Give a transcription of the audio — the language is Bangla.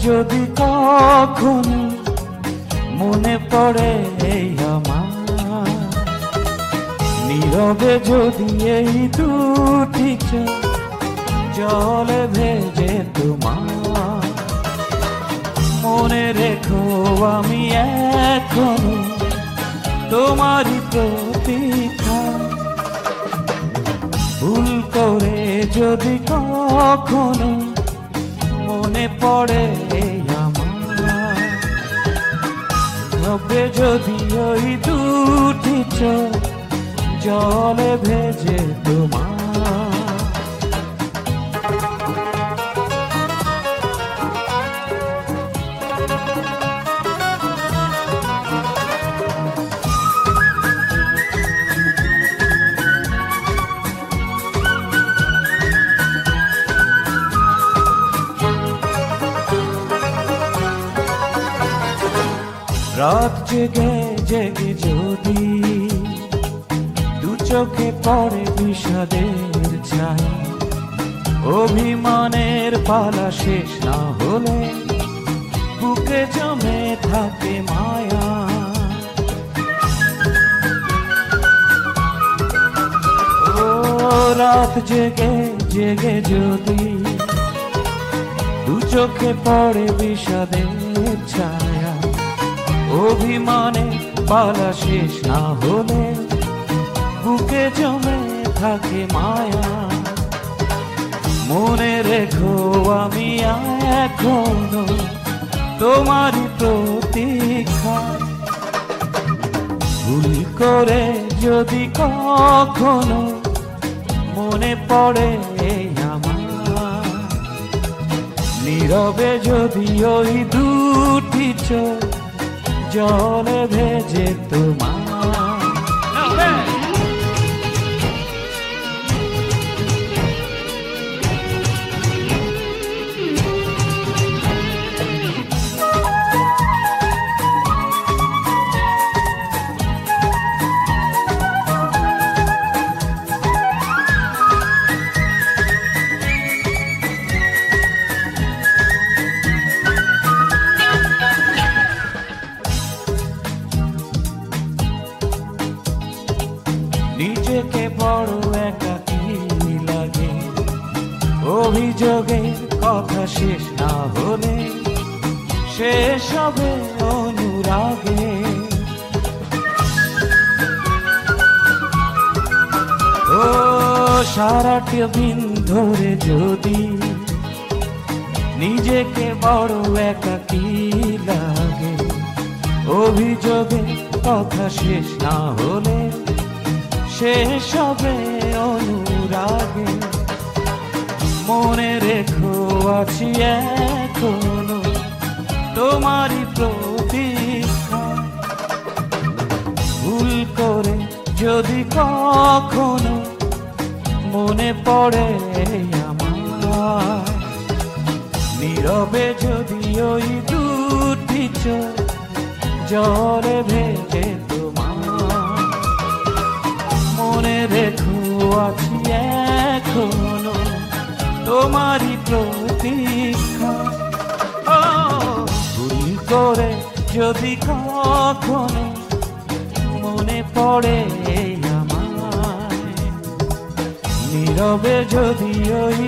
যদি কখনো মনে পড়ে আমার, নীরবে যদি এই দুটি চোখ জলে ভেজে তোমার, মনে রেখো আমি এখনো তোমারই প্রতীক্ষা। ভুল করে যদি কখনো মনে পড়ে আমার, হবে যদি ওই দুটি চোখ জলে ভেজে তোমার। রাত জেগে জেগে যদি দু চোখে পড়ে বিষাদের ছায়া, অভিমানের পালা শেষ না হলে বুকে জমে থাকে মায়া। ও রাত জেগে জেগে যদি দু চোখে পড়ে বিষাদের ছায়া, অভিমানে পালা শেষ না হলে বুকে জমে থাকে মায়া। মনে রেখো আমি এখনো তোমারই প্রতীক্ষা। ভুল করে যদি কখনো মনে পড়ে আমার, নীরবে যদি ওই দুটি চোখ জলে ভেজে তোমার। নিজেকে বড় একাকী লাগে, অভিযোগের কথা শেষ না হলে শেষ হবে অনুরাগে। ও সারাটি দিন ধরে যদি নিজেকে বড় একাকী লাগে, অভিযোগের কথা শেষ না হলে শেষ হবে অনুরাগে। মনে রেখো আছি এখনো তোমারই প্রতীক্ষা। ভুল করে যদি কখনো মনে পড়ে আমার, নীরবে যদি ওই দুটি চোখ জলে ভেজে তোমার, মনে রেখো আছি এখনো তোমারই প্রতীক্ষা। ভুল করে যদি কখনো মনে পড়ে আমার, নীরবে যদি ওই